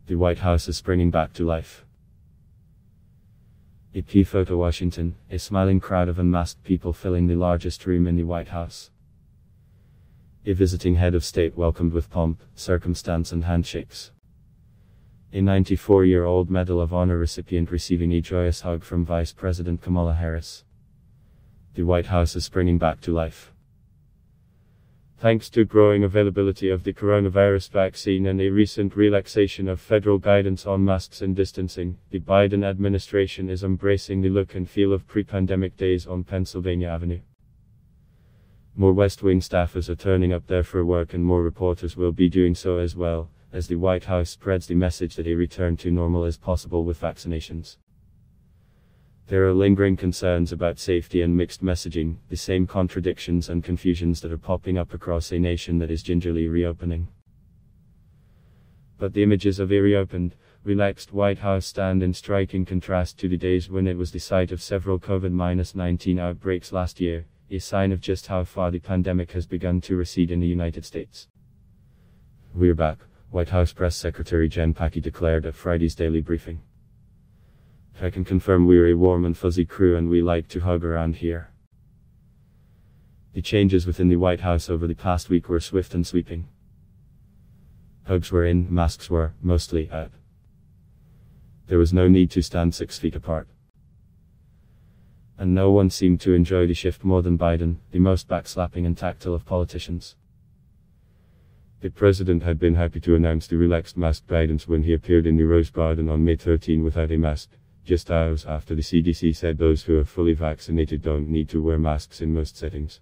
The White House is springing back to life. AP PhotoWASHINGTON, a smiling crowd of unmasked people filling the largest room in the White House. A visiting head of state welcomed with pomp, circumstance and handshakes. A 94-year-old Medal of Honor recipient receiving a joyous hug from Vice President Kamala Harris. The White House is springing back to life. Thanks to growing availability of the coronavirus vaccine and a recent relaxation of federal guidance on masks and distancing, the Biden administration is embracing the look and feel of pre-pandemic days on Pennsylvania Avenue. More West Wing staffers are turning up there for work, and more reporters will be doing so as well, as the White House spreads the message that a return to normal is possible with vaccinations. There are lingering concerns about safety and mixed messaging, the same contradictions and confusions that are popping up across a nation that is gingerly reopening. But the images of a reopened, relaxed White House stand in striking contrast to the days when it was the site of several COVID-19 outbreaks last year, a sign of just how far the pandemic has begun to recede in the United States. "We're back," White House Press Secretary Jen Psaki declared at Friday's daily briefing. "I can confirm we're a warm and fuzzy crew and we like to hug around here." The changes within the White House over the past week were swift and sweeping. Hugs were in, masks were, mostly, out. There was no need to stand 6 feet apart. And no one seemed to enjoy the shift more than Biden, the most backslapping and tactile of politicians. The president had been happy to announce the relaxed mask guidance when he appeared in the Rose Garden on May 13 without a mask, just hours after the CDC said those who are fully vaccinated don't need to wear masks in most settings.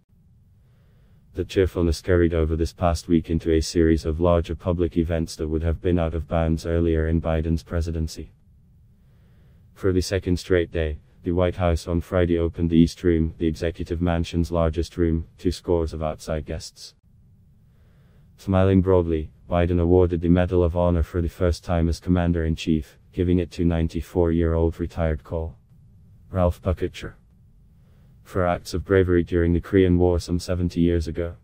The cheerfulness carried over this past week into a series of larger public events that would have been out of bounds earlier in Biden's presidency. For the second straight day, the White House on Friday opened the East Room, the executive mansion's largest room, to scores of outside guests. Smiling broadly, Biden awarded the Medal of Honor for the first time as Commander-in-Chief, giving it to 94-year-old retired Col. Ralph Bucketcher, for acts of bravery during the Korean War some 70 years ago.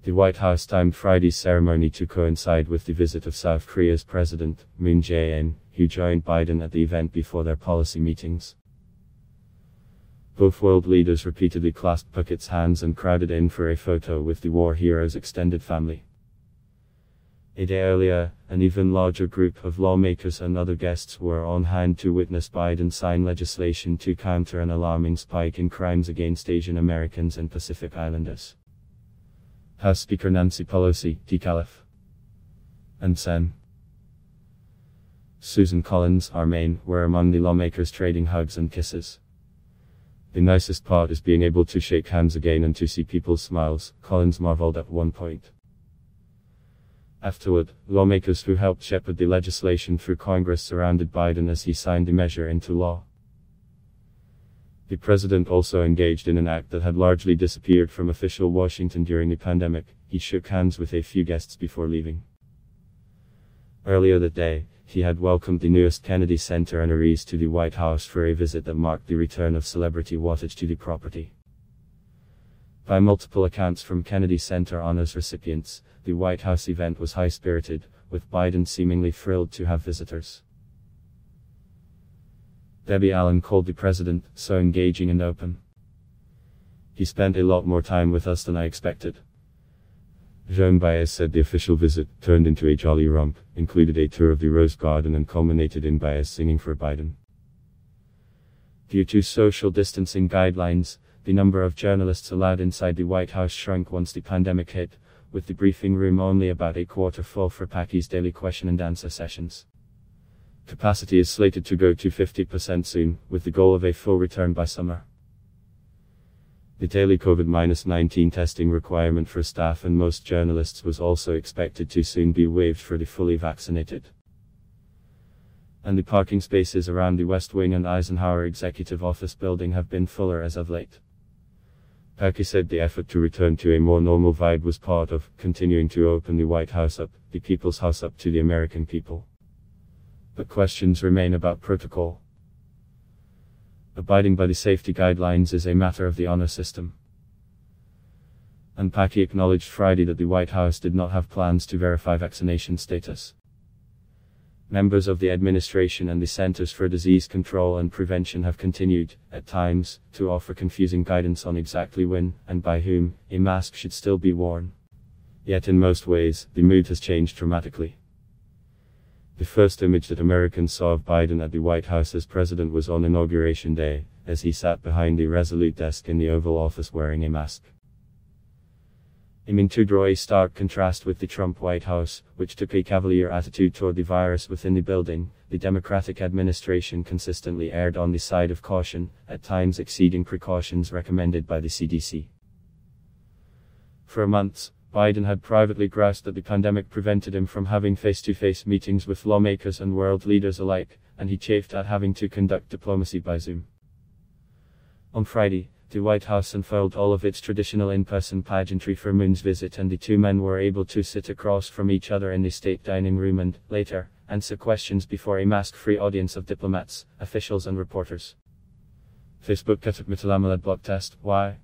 The White House timed Friday's ceremony to coincide with the visit of South Korea's President, Moon Jae-in, who joined Biden at the event before their policy meetings. Both world leaders repeatedly clasped Bucket's hands and crowded in for a photo with the war hero's extended family. A day earlier, an even larger group of lawmakers and other guests were on hand to witness Biden sign legislation to counter an alarming spike in crimes against Asian Americans and Pacific Islanders. House Speaker Nancy Pelosi, Caliph, and Sen. Susan Collins, our Maine, were among the lawmakers trading hugs and kisses. "The nicest part is being able to shake hands again and to see people's smiles," Collins marveled at one point. Afterward, lawmakers who helped shepherd the legislation through Congress surrounded Biden as he signed the measure into law. The president also engaged in an act that had largely disappeared from official Washington during the pandemic. He shook hands with a few guests before leaving. Earlier that day, he had welcomed the newest Kennedy Center honorees to the White House for a visit that marked the return of celebrity wattage to the property. By multiple accounts from Kennedy Center honors recipients, the White House event was high-spirited, with Biden seemingly thrilled to have visitors. Debbie Allen called the president so engaging and open. "He spent a lot more time with us than I expected." Joan Baez said the official visit turned into a jolly romp, included a tour of the Rose Garden and culminated in Baez singing for Biden. Due to social distancing guidelines, the number of journalists allowed inside the White House shrunk once the pandemic hit, with the briefing room only about a quarter full for Psaki's daily question and answer sessions. Capacity is slated to go to 50% soon, with the goal of a full return by summer. The daily COVID-19 testing requirement for staff and most journalists was also expected to soon be waived for the fully vaccinated. And the parking spaces around the West Wing and Eisenhower Executive Office building have been fuller as of late. Psaki said the effort to return to a more normal vibe was part of continuing to open the White House up, the people's house up to the American people. But questions remain about protocol. Abiding by the safety guidelines is a matter of the honor system. And Psaki acknowledged Friday that the White House did not have plans to verify vaccination status. Members of the administration and the Centers for Disease Control and Prevention have continued, at times, to offer confusing guidance on exactly when, and by whom, a mask should still be worn. Yet in most ways, the mood has changed dramatically. The first image that Americans saw of Biden at the White House as president was on Inauguration Day, as he sat behind a resolute desk in the Oval Office wearing a mask. Aiming to draw a stark contrast with the Trump White House, which took a cavalier attitude toward the virus within the building, the Democratic administration consistently erred on the side of caution, at times exceeding precautions recommended by the CDC. For months, Biden had privately groused that the pandemic prevented him from having face-to-face meetings with lawmakers and world leaders alike, and he chafed at having to conduct diplomacy by Zoom. On Friday, the White House unfurled all of its traditional in-person pageantry for Moon's visit, and the two men were able to sit across from each other in the state dining room and, later, answer questions before a mask-free audience of diplomats, officials and reporters. Facebook Blog Test. Why?